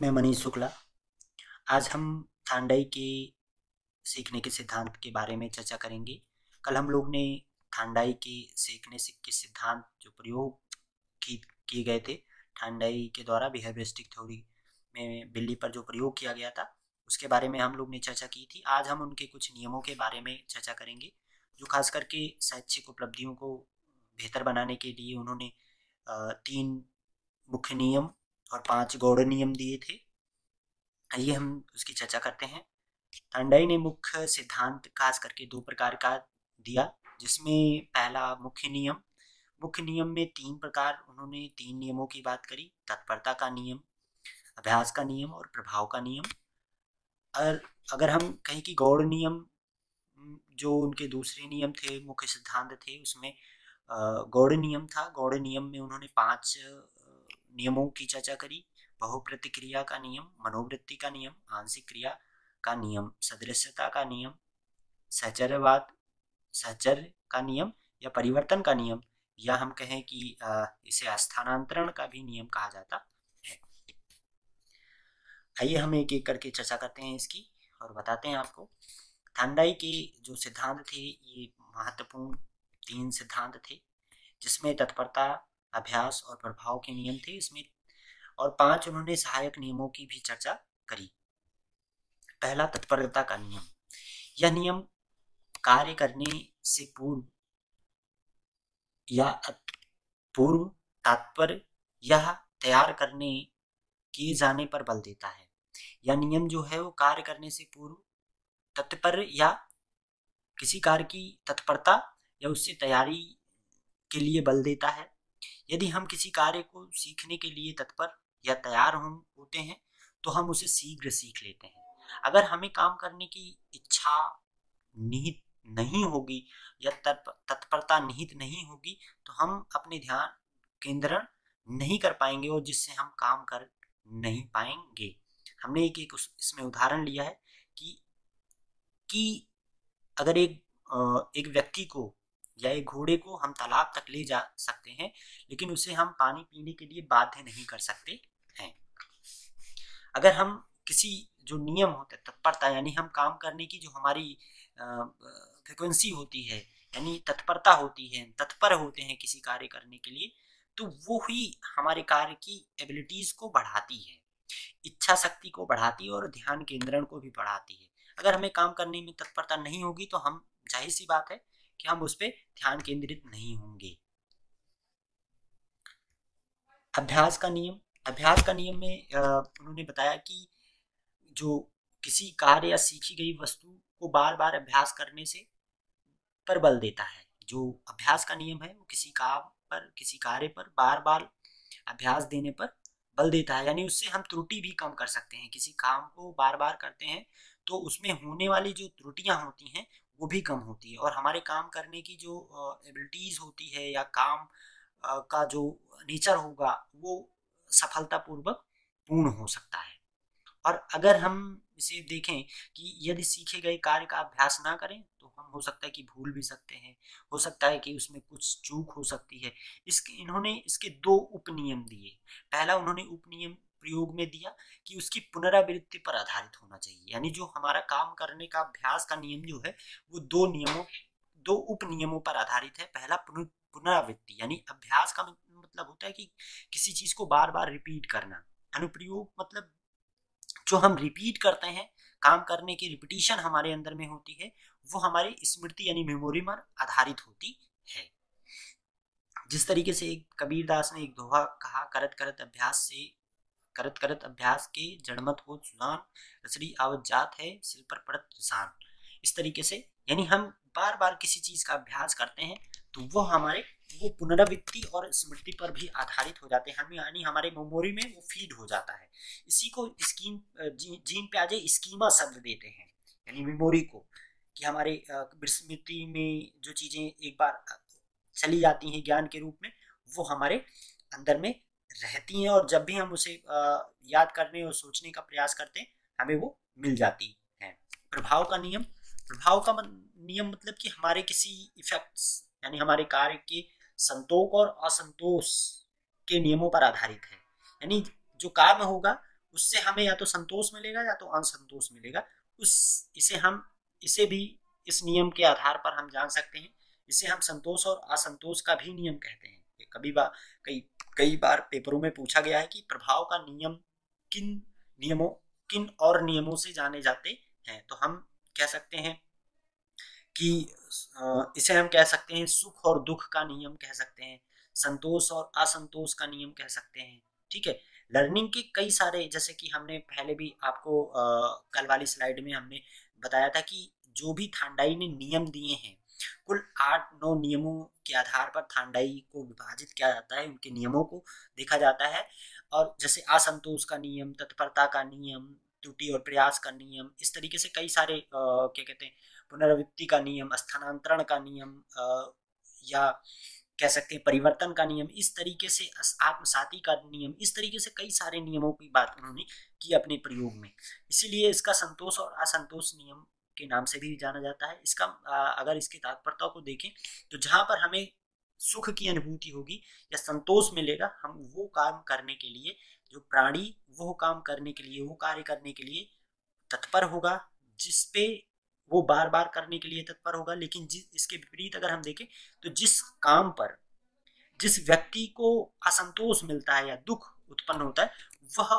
मैं मनीष शुक्ला। आज हम थांडाई के सीखने के सिद्धांत के बारे में चर्चा करेंगे। कल हम लोग ने थांडाई के सीखने के सिद्धांत जो प्रयोग की किए गए थे थांडाई के द्वारा बिहेवियरिस्टिक थ्योरी में बिल्ली पर जो प्रयोग किया गया था उसके बारे में हम लोग ने चर्चा की थी। आज हम उनके कुछ नियमों के बारे में चर्चा करेंगे जो खास करके शैक्षिक उपलब्धियों को बेहतर बनाने के लिए उन्होंने 3 मुख्य नियम और 5 गौड़ नियम दिए थे। आइए हम उसकी चर्चा करते हैं। थांडाई ने मुख्य सिद्धांत खास करके 2 प्रकार का दिया, जिसमें पहला मुख्य नियम में 3 प्रकार उन्होंने 3 नियमों की बात करी। तत्परता का नियम, अभ्यास का नियम और प्रभाव का नियम। और अगर हम कहें कि गौड़ नियम जो उनके दूसरे नियम थे, मुख्य सिद्धांत थे, उसमें गौड़ नियम था। गौड़ नियम में उन्होंने 5 नियमों की चर्चा करी। बहुप्रतिक्रिया का नियम, मनोवृत्ति का नियम, आंशिक क्रिया का नियम, सदृश्यता का नियम, सहचर्यवाद सहचर्य का नियम या परिवर्तन का नियम, या हम कहें कि इसे स्थानांतरण का भी नियम कहा जाता है। आइए हम एक एक करके चर्चा करते हैं इसकी और बताते हैं आपको। थांडाई के जो सिद्धांत थे ये महत्वपूर्ण 3 सिद्धांत थे, जिसमें तत्परता, अभ्यास और प्रभाव के नियम थे इसमें, और 5 उन्होंने सहायक नियमों की भी चर्चा करी। पहला, तत्परता का नियम। यह नियम कार्य करने से पूर्व या पूर्व तात्पर्य यह तैयार करने किए जाने पर बल देता है। यह नियम जो है वो कार्य करने से पूर्व तत्पर या किसी कार्य की तत्परता या उससे तैयारी के लिए बल देता है। यदि हम किसी कार्य को सीखने के लिए तत्पर या तैयार होते हैं तो हम उसे शीघ्र सीख लेते हैं। अगर हमें काम करने की इच्छा निहित नहीं होगी या तत्परता निहित नहीं होगी तो हम अपने ध्यान केंद्रण नहीं कर पाएंगे और जिससे हम काम कर नहीं पाएंगे। हमने एक एक इसमें उदाहरण लिया है कि अगर एक व्यक्ति को या एक घोड़े को हम तालाब तक ले जा सकते हैं, लेकिन उसे हम पानी पीने के लिए बाध्य नहीं कर सकते हैं। अगर हम किसी जो नियम होते हैं तत्परता, यानी हम काम करने की जो हमारी फ्रिक्वेंसी होती है, यानी तत्परता होती है, तत्पर होते हैं किसी कार्य करने के लिए, तो वो ही हमारे कार्य की एबिलिटीज को बढ़ाती है, इच्छा शक्ति को बढ़ाती है और ध्यान केंद्रण को भी बढ़ाती है। अगर हमें काम करने में तत्परता नहीं होगी तो हम, जाहिर सी बात है कि हम उस पर ध्यान केंद्रित नहीं होंगे। अभ्यास का नियम। अभ्यास का नियम में उन्होंने बताया कि जो किसी कार्य या सीखी गई वस्तु को बार बार अभ्यास करने से पर बल देता है। जो अभ्यास का नियम है वो किसी काम पर, किसी कार्य पर बार बार अभ्यास देने पर बल देता है, यानी उससे हम त्रुटि भी कम कर सकते हैं। किसी काम को बार बार करते हैं तो उसमें होने वाली जो त्रुटियां होती हैं वो भी कम होती है और हमारे काम करने की जो एबिलिटीज होती है या काम का जो नेचर होगा वो सफलतापूर्वक पूर्ण हो सकता है। और अगर हम इसे देखें कि यदि सीखे गए कार्य का अभ्यास ना करें तो हम हो सकता है कि भूल भी सकते हैं, हो सकता है कि उसमें कुछ चूक हो सकती है। इन्होंने इसके 2 उपनियम दिए। पहला उन्होंने उपनियम प्रयोग में दिया कि उसकी पुनरावृत्ति पर आधारित होना चाहिए, यानी जो हमारा काम करने का अभ्यास का नियम जो है वो 2 उपनियमों पर आधारित है। पहला पुनरावृत्ति, यानी अभ्यास का मतलब होता है कि किसी चीज को बार बार रिपीट करना। अनुप्रयोग मतलब जो हम रिपीट करते हैं, काम करने की रिपीटिशन हमारे अंदर में होती है, वो हमारी स्मृति यानी मेमोरी पर आधारित होती है। जिस तरीके से एक कबीरदास ने एक दोहा कहा, करत करत अभ्यास के जड़मत हो सुजान, रसड़ी आवत जात है सिल पर पड़त निशान। इस तरीके से यानी हम बार बार किसी चीज का अभ्यास करते हैं तो वो पुनरावृत्ति और स्मृति पर भी आधारित हो जाते हैं, हम यानी हमारे मेमोरी में वो फीड हो जाता है। इसी को जीन प्याजे स्कीमा शब्द देते हैं, यानी मेमोरी को, कि हमारे स्मृति में जो चीजें एक बार चली जाती हैं ज्ञान के रूप में वो हमारे अंदर में रहती हैं और जब भी हम उसे याद करने और सोचने का प्रयास करते हैं हमें वो मिल जाती है। प्रभाव का नियम। नियम मतलब कि हमारे किसी इफेक्ट्स यानी हमारे कार्य के संतोष और असंतोष के नियमों पर आधारित है, यानी जो काम होगा उससे हमें या तो संतोष मिलेगा या तो असंतोष मिलेगा। इसे भी इस नियम के आधार पर हम जान सकते हैं। इसे हम संतोष और असंतोष का भी नियम कहते हैं। कई कई बार पेपरों में पूछा गया है कि प्रभाव का नियम किन नियमों किन और नियमों से जाने जाते हैं। तो हम कह सकते हैं कि इसे हम कह सकते हैं सुख और दुख का नियम कह सकते हैं, संतोष और असंतोष का नियम कह सकते हैं। ठीक है। लर्निंग के कई सारे, जैसे कि हमने पहले भी आपको कल वाली स्लाइड में हमने बताया था कि जो भी थांडाई ने नियम दिए हैं, कुल 8-9 नियमों के आधार पर थांडाई को विभाजित किया जाता है, उनके नियमों को देखा जाता है। और जैसे असंतोष का नियम, तत्परता का नियम, त्रुटि और प्रयास का नियम, इस तरीके से कई सारे क्या कहते हैं, पुनरावृत्ति का नियम, स्थानांतरण का नियम, या कह सकते हैं परिवर्तन का नियम, इस तरीके से आत्मसाती का नियम, इस तरीके से कई सारे नियमों की बात उन्होंने की अपने प्रयोग में। इसीलिए इसका संतोष और असंतोष नियम के नाम से भी जाना जाता है। इसका अगर इसकी तात्पर्यता को देखें तो जहां पर हमें सुख की अनुभूति होगी या संतोष मिलेगा, हम वो काम करने के लिए, जो प्राणी वो काम करने के लिए, वो कार्य करने के लिए तत्पर होगा, जिसपे वो बार बार करने के लिए तत्पर होगा। लेकिन इसके विपरीत अगर हम देखें तो जिस काम पर जिस व्यक्ति को असंतोष मिलता है या दुख उत्पन्न होता है, वह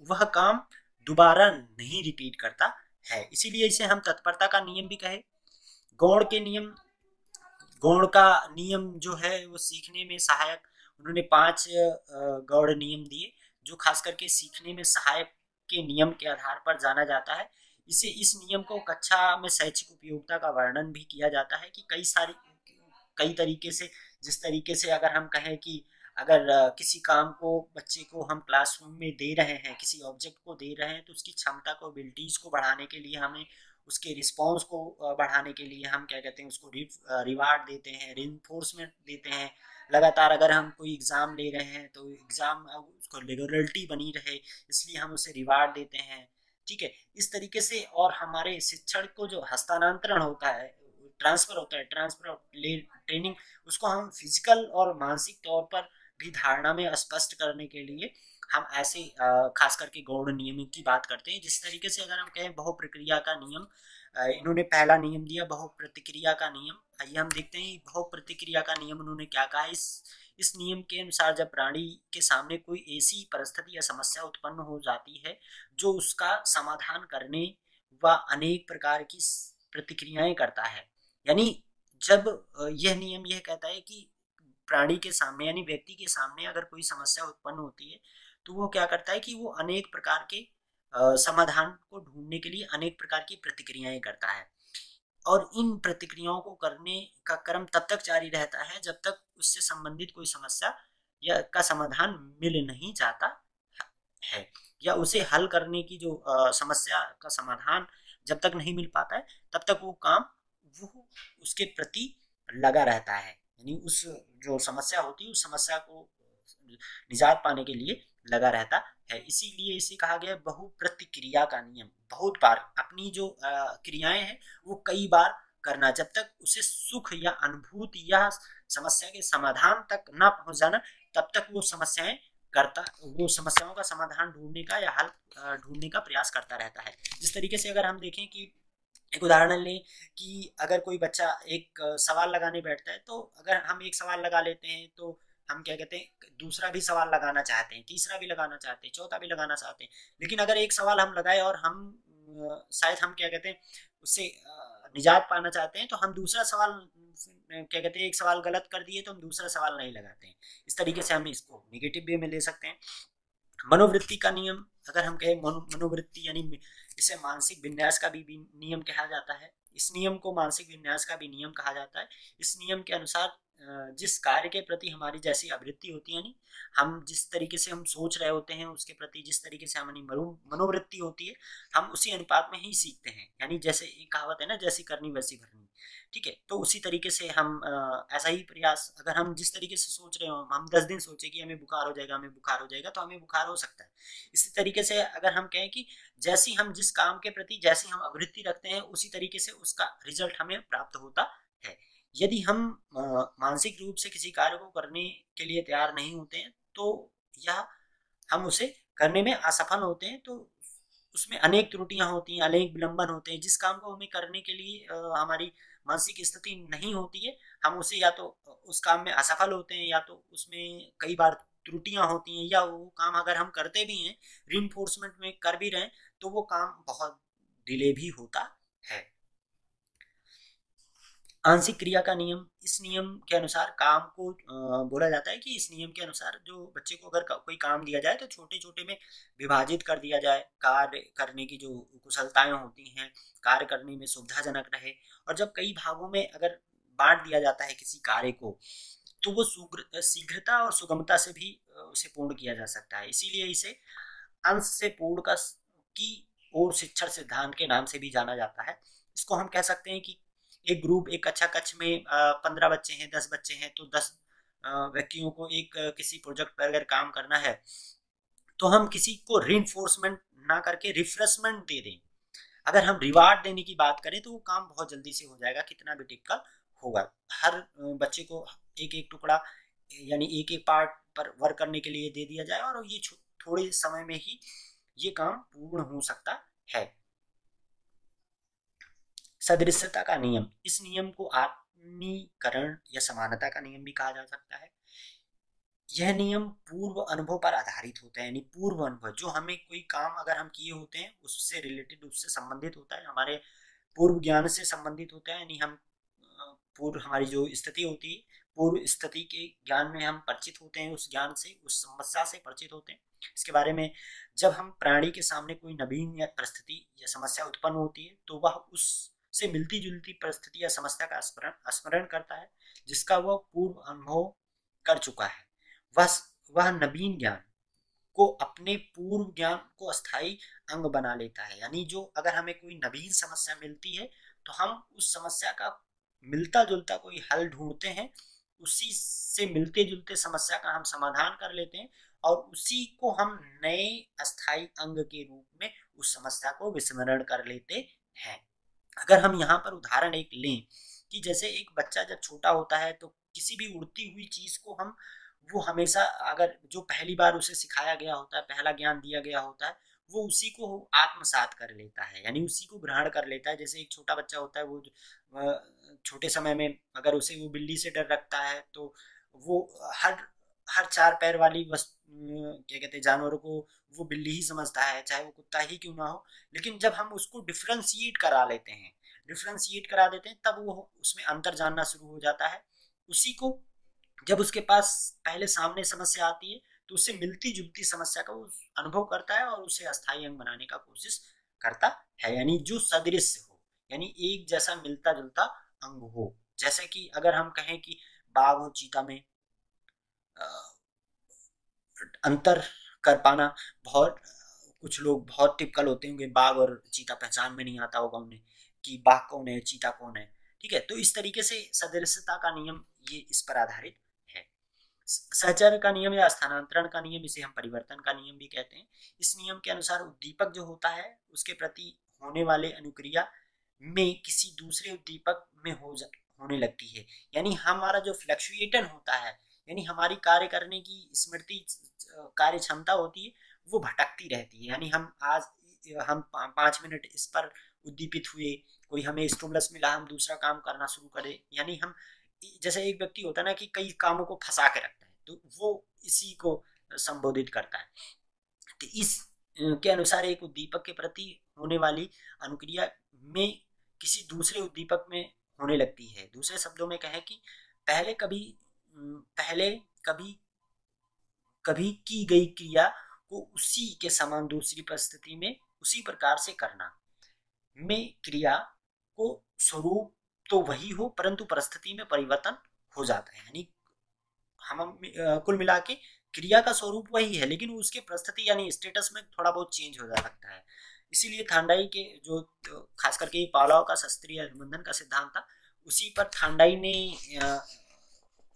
वह काम दोबारा नहीं रिपीट करता है। इसीलिए इसे हम तत्परता का नियम भी कहे। गौड़ के नियम, गौड़ का नियम जो है वो सीखने में सहायक, उन्होंने 5 गौड़ नियम दिए जो खास करके सीखने में सहायक के नियम के आधार पर जाना जाता है। इस नियम को कक्षा में शैक्षिक उपयोगिता का वर्णन भी किया जाता है कि कई तरीके से, जिस तरीके से अगर हम कहें कि अगर किसी काम को बच्चे को हम क्लासरूम में दे रहे हैं, किसी ऑब्जेक्ट को दे रहे हैं, तो उसकी क्षमता को, एबिलिटीज को बढ़ाने के लिए हमें, उसके रिस्पॉन्स को बढ़ाने के लिए हम क्या कहते हैं, उसको रिवार्ड देते हैं, रिइंफोर्समेंट देते हैं। लगातार अगर हम कोई एग्ज़ाम ले रहे हैं तो एग्ज़ाम उसको रेगुलरिटी बनी रहे, इसलिए हम उसे रिवार्ड देते हैं। ठीक है। इस तरीके से, और हमारे शिक्षण को जो हस्तांतरण होता है, ट्रांसफर होता है, ट्रांसफर ऑफ ट्रेनिंग, उसको हम फिजिकल और मानसिक तौर पर भी धारणा में स्पष्ट करने के लिए हम ऐसे खास करके गौड़ नियम की बात करते हैं। जिस तरीके से अगर हम कहें बहु प्रक्रिया का नियम, इन्होंने पहला नियम दिया बहु प्रतिक्रिया का नियम। आइए हम देखते हैं बहु प्रतिक्रिया का नियम उन्होंने क्या कहा। इस नियम के अनुसार जब प्राणी के सामने कोई ऐसी परिस्थिति या समस्या उत्पन्न हो जाती है जो उसका समाधान करने व अनेक प्रकार की प्रतिक्रियाएं करता है, यानी जब यह नियम यह कहता है कि प्राणी के सामने यानी व्यक्ति के सामने अगर कोई समस्या उत्पन्न होती है तो वो क्या करता है कि वो अनेक प्रकार के समाधान को ढूंढने के लिए अनेक प्रकार की प्रतिक्रियाएं करता है। और इन प्रतिक्रियाओं को करने का क्रम तब तक जारी रहता है जब तक उससे संबंधित कोई समस्या या का समाधान मिल नहीं जाता है, या उसे हल करने की जो समस्या का समाधान जब तक नहीं मिल पाता है तब तक वो उसके प्रति लगा रहता है। यानी उस जो समस्या होती है उस समस्या को निजात पाने के लिए लगा रहता है। इसीलिए इसे कहा गया बहु प्रतिक्रिया का नियम। बहुत बार अपनी जो क्रियाएं हैं वो कई बार करना, जब तक उसे सुख या अनुभूति या समस्या के समाधान तक ना पहुंच जाना तब तक वो समस्याओं का समाधान ढूंढने का या हल ढूंढने का प्रयास करता रहता है। जिस तरीके से अगर हम देखें कि एक उदाहरण लें कि अगर कोई बच्चा एक सवाल लगाने बैठता है, तो अगर हम एक सवाल लगा लेते हैं तो हम क्या कहते हैं दूसरा भी सवाल लगाना चाहते हैं, तीसरा भी लगाना चाहते हैं, चौथा भी लगाना चाहते हैं। लेकिन अगर एक सवाल हम लगाए और हम शायद हम क्या कहते हैं उससे निजात पाना चाहते हैं, तो हम दूसरा सवाल क्या कहते हैं, एक सवाल गलत कर दिए तो हम दूसरा सवाल नहीं लगाते हैं। इस तरीके से हम इसको निगेटिव वे में ले सकते हैं। मनोवृत्ति का नियम, अगर हम कहें मनोवृत्ति यानी इसे मानसिक विन्यास का भी नियम कहा जाता है। इस नियम को मानसिक विन्यास का भी नियम कहा जाता है। इस नियम के अनुसार जिस कार्य के प्रति हमारी जैसी आवृत्ति होती है, यानी हम जिस तरीके से हम सोच रहे होते हैं उसके प्रति जिस तरीके से हमारी मनोवृत्ति होती है, हम उसी अनुपात में ही सीखते हैं। यानी जैसे एक कहावत है ना, जैसी करनी वैसी भरनी। ठीक है। तो उसी तरीके से हम ऐसा ही प्रयास, अगर हम जिस तरीके से सोच रहे हो, हम 10 दिन सोचे कि हमें बुखार हो जाएगा, हमें बुखार हो जाएगा, तो हमें बुखार हो सकता है। इसी तरीके से अगर हम कहें कि जैसी हम जिस काम के प्रति जैसी हम आवृत्ति रखते हैं उसी तरीके से उसका रिजल्ट हमें प्राप्त होता है। यदि हम मानसिक रूप से किसी कार्य को करने के लिए तैयार नहीं होते हैं तो यह हम उसे करने में असफल होते हैं, तो उसमें अनेक त्रुटियां होती हैं, अनेक विलंबन होते हैं। जिस काम को हमें करने के लिए हमारी मानसिक स्थिति नहीं होती है, हम उसे या तो उस काम में असफल होते हैं, या तो उसमें कई बार त्रुटियां होती हैं, या वो काम अगर हम करते भी हैं, रीइंफोर्समेंट में कर भी रहे हैं, तो वो काम बहुत डिले भी होता है। आंशिक क्रिया का नियम, इस नियम के अनुसार काम को बोला जाता है कि इस नियम के अनुसार जो बच्चे को अगर कोई काम दिया जाए तो छोटे छोटे में विभाजित कर दिया जाए। कार्य करने की जो कुशलताएं होती हैं, कार्य करने में सुविधाजनक रहे। और जब कई भागों में अगर बांट दिया जाता है किसी कार्य को, तो वो शीघ्रता और सुगमता से भी उसे पूर्ण किया जा सकता है। इसीलिए इसे अंश से पूर्ण का की ओर शिक्षण सिद्धांत के नाम से भी जाना जाता है। इसको हम कह सकते हैं कि एक ग्रुप, एक कक्षा कक्ष में 15 बच्चे हैं, 10 बच्चे हैं, तो 10 व्यक्तियों को एक किसी प्रोजेक्ट पर अगर काम करना है, तो हम किसी को रीइंफोर्समेंट ना करके रिफ्रेशमेंट दे दें। अगर हम रिवार्ड देने की बात करें तो वो काम बहुत जल्दी से हो जाएगा, कितना भी टिपिकल होगा। हर बच्चे को एक एक टुकड़ा, यानी एक एक पार्ट पर वर्क करने के लिए दे दिया जाए, और ये थोड़े समय में ही ये काम पूर्ण हो सकता है। सदृशता का नियम, इस नियम को आत्मीकरण या समानता का नियम भी कहा जा सकता है। यह नियम पूर्व अनुभव पर आधारित होता है, यानी पूर्व अनुभव जो हमें कोई काम अगर हम किए होते हैं उससे रिलेटेड, उससे संबंधित होता है, हमारे पूर्व ज्ञान से संबंधित होता है। यानी हम पूर्व हमारी जो स्थिति होती है, पूर्व स्थिति के ज्ञान में हम परिचित होते हैं, उस ज्ञान से, उस समस्या से परिचित होते हैं। इसके बारे में जब हम प्राणी के सामने कोई नवीन या परिस्थिति या समस्या उत्पन्न होती है, तो वह उससे मिलती जुलती परिस्थिति या समस्या का स्मरण करता है, जिसका वह पूर्व अनुभव कर चुका है। वह नवीन ज्ञान को अपने पूर्व ज्ञान को अस्थायी अंग बना लेता है। यानी जो अगर हमें कोई नवीन समस्या मिलती है, तो हम उस समस्या का मिलता जुलता कोई हल ढूंढते हैं, उसी से मिलते जुलते समस्या का हम समाधान कर लेते हैं, और उसी को हम नए अस्थायी अंग के रूप में उस समस्या को विस्मरण कर लेते हैं। अगर हम यहाँ पर उदाहरण एक लें कि जैसे एक बच्चा जब छोटा होता है, तो किसी भी उड़ती हुई चीज को हम, वो हमेशा अगर जो पहली बार उसे सिखाया गया होता है, पहला ज्ञान दिया गया होता है, वो उसी को आत्मसात कर लेता है, यानी उसी को ग्रहण कर लेता है। जैसे एक छोटा बच्चा होता है, वो छोटे समय में अगर उसे वो बिल्ली से डर रखता है, तो वो हर हर चार पैर वाली वस्तु, क्या कहते हैं, जानवरों को वो बिल्ली ही समझता है, चाहे वो कुत्ता ही क्यों ना हो। लेकिन जब हम उसको डिफ्रेंशिएट करा लेते हैं, डिफ्रेंशिएट करा देते हैं, तब वो उसमें अंतर जानना शुरू हो जाता है। उसी को जब उसके पास पहले सामने समस्या आती है, तो उससे मिलती जुलती समस्या का वो अनुभव करता है, और उसे अस्थायी अंग बनाने का कोशिश करता है। यानी जो सदृश हो, यानी एक जैसा मिलता जुलता अंग हो। जैसे कि अगर हम कहें कि बाघ और चीता में अंतर कर पाना, बहुत कुछ लोग बहुत टिपिकल होते होंगे, बाघ और चीता पहचान में नहीं आता होगा उन्हें कि बाघ कौन है, चीता कौन है। ठीक है, तो इस तरीके से सदृशता का नियम ये इस पर आधारित है। सहचर्य का नियम या स्थानांतरण का नियम, इसे हम परिवर्तन का नियम भी कहते हैं। इस नियम के अनुसार उद्दीपक जो होता है, उसके प्रति होने वाले अनुक्रिया में किसी दूसरे उद्दीपक में होने लगती है। यानी हमारा जो फ्लक्चुएशन होता है, यानी हमारी कार्य करने की स्मृति, कार्य क्षमता होती है, वो भटकती रहती है। यानी हम 5 मिनट इस पर उद्दीपित हुए, कोई हमें स्टिमुलस मिला, हम दूसरा काम करना शुरू करें। यानी हम, जैसे एक व्यक्ति होता है ना कि कई कामों को फंसा के रखता है, तो वो इसी को संबोधित करता है। तो इस के अनुसार एक उद्दीपक के प्रति होने वाली अनुक्रिया में किसी दूसरे उद्दीपक में होने लगती है। दूसरे शब्दों में कहें कि पहले कभी कभी की गई क्रिया को उसी के समान दूसरी परिस्थिति में उसी प्रकार से करना, में क्रिया को स्वरूप तो वही हो, परंतु परिस्थिति में परिवर्तन हो जाता है। यानी हम कुल मिला के क्रिया का स्वरूप वही है, लेकिन उसके परिस्थिति यानी स्टेटस में थोड़ा बहुत चेंज हो जा सकता है। इसीलिए थांडाई के जो खास करके पावलोव का शास्त्रीय अनुबंधन का सिद्धांत था, उसी पर थांडाई ने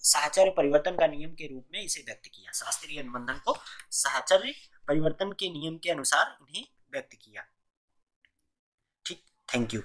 साहचर्य परिवर्तन का नियम के रूप में इसे व्यक्त किया। शास्त्रीय अनुबंधन को साहचर्य परिवर्तन के नियम के अनुसार इन्हें व्यक्त किया। ठीक, थैंक यू।